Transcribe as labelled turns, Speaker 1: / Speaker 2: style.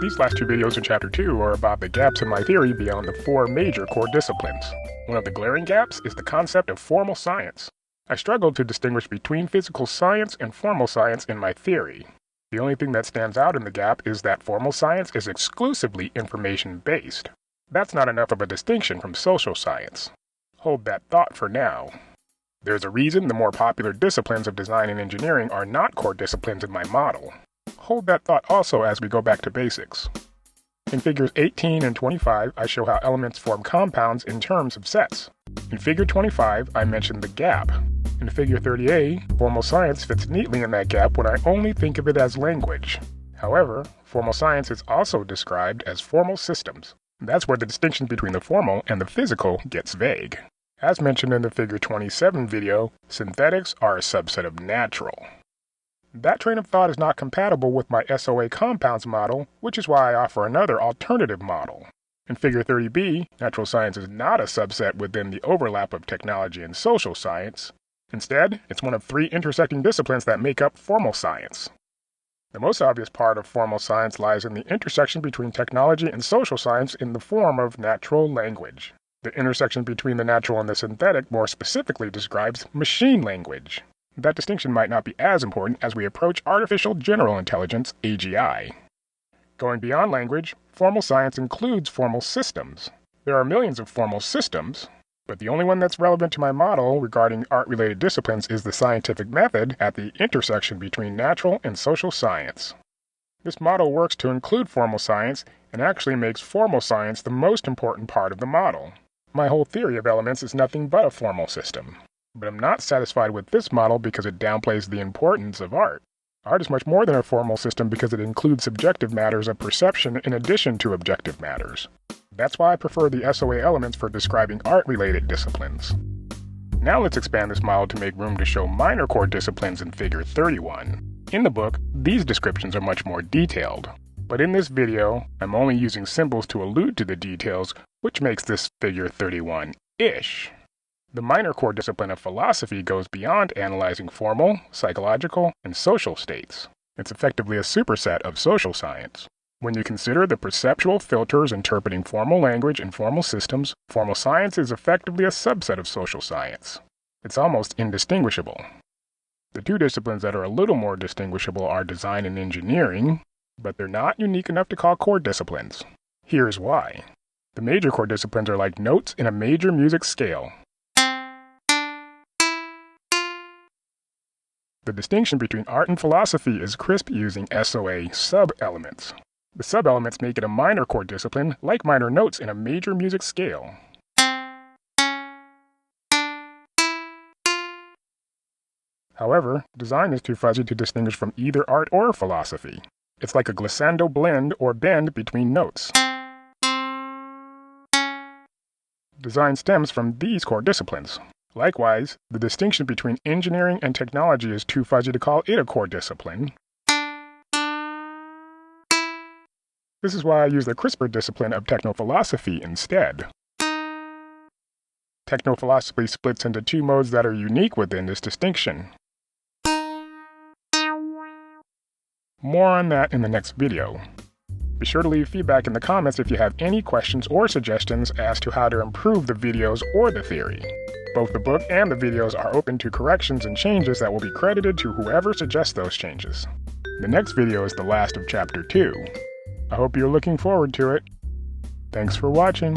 Speaker 1: These last two videos in Chapter 2 are about the gaps in my theory beyond the four major core disciplines. One of the glaring gaps is the concept of formal science. I struggled to distinguish between physical science and formal science in my theory. The only thing that stands out in the gap is that formal science is exclusively information-based. That's not enough of a distinction from social science. Hold that thought for now. There's a reason the more popular disciplines of design and engineering are not core disciplines in my model. Hold that thought also as we go back to basics. In figures 18 and 25, I show how elements form compounds in terms of sets. In figure 25, I mention the gap. In figure 30a, formal science fits neatly in that gap when I only think of it as language. However, formal science is also described as formal systems. That's where the distinction between the formal and the physical gets vague. As mentioned in the figure 27 video, synthetics are a subset of natural. That train of thought is not compatible with my SOA compounds model, which is why I offer another alternative model. In figure 30b, natural science is not a subset within the overlap of technology and social science. Instead, it's one of three intersecting disciplines that make up formal science. The most obvious part of formal science lies in the intersection between technology and social science in the form of natural language. The intersection between the natural and the synthetic more specifically describes machine language. That distinction might not be as important as we approach artificial general intelligence, AGI. Going beyond language, formal science includes formal systems. There are millions of formal systems, but the only one that's relevant to my model regarding art-related disciplines is the scientific method at the intersection between natural and social science. This model works to include formal science and actually makes formal science the most important part of the model. My whole theory of elements is nothing but a formal system. But I'm not satisfied with this model because it downplays the importance of art. Art is much more than a formal system because it includes subjective matters of perception in addition to objective matters. That's why I prefer the SOA elements for describing art-related disciplines. Now let's expand this model to make room to show minor core disciplines in figure 31. In the book, these descriptions are much more detailed. But in this video, I'm only using symbols to allude to the details, which makes this figure 31-ish. The minor core discipline of philosophy goes beyond analyzing formal, psychological, and social states. It's effectively a superset of social science. When you consider the perceptual filters interpreting formal language and formal systems, formal science is effectively a subset of social science. It's almost indistinguishable. The two disciplines that are a little more distinguishable are design and engineering, but they're not unique enough to call core disciplines. Here's why. The major core disciplines are like notes in a major music scale. The distinction between art and philosophy is crisp using SOA sub-elements. The sub-elements make it a minor core discipline, like minor notes in a major music scale. However, design is too fuzzy to distinguish from either art or philosophy. It's like a glissando blend or bend between notes. Design stems from these core disciplines. Likewise, the distinction between engineering and technology is too fuzzy to call it a core discipline. This is why I use the crisper discipline of technophilosophy instead. Technophilosophy splits into two modes that are unique within this distinction. More on that in the next video. Be sure to leave feedback in the comments if you have any questions or suggestions as to how to improve the videos or the theory. Both the book and the videos are open to corrections and changes that will be credited to whoever suggests those changes. The next video is the last of Chapter 2. I hope you're looking forward to it. Thanks for watching.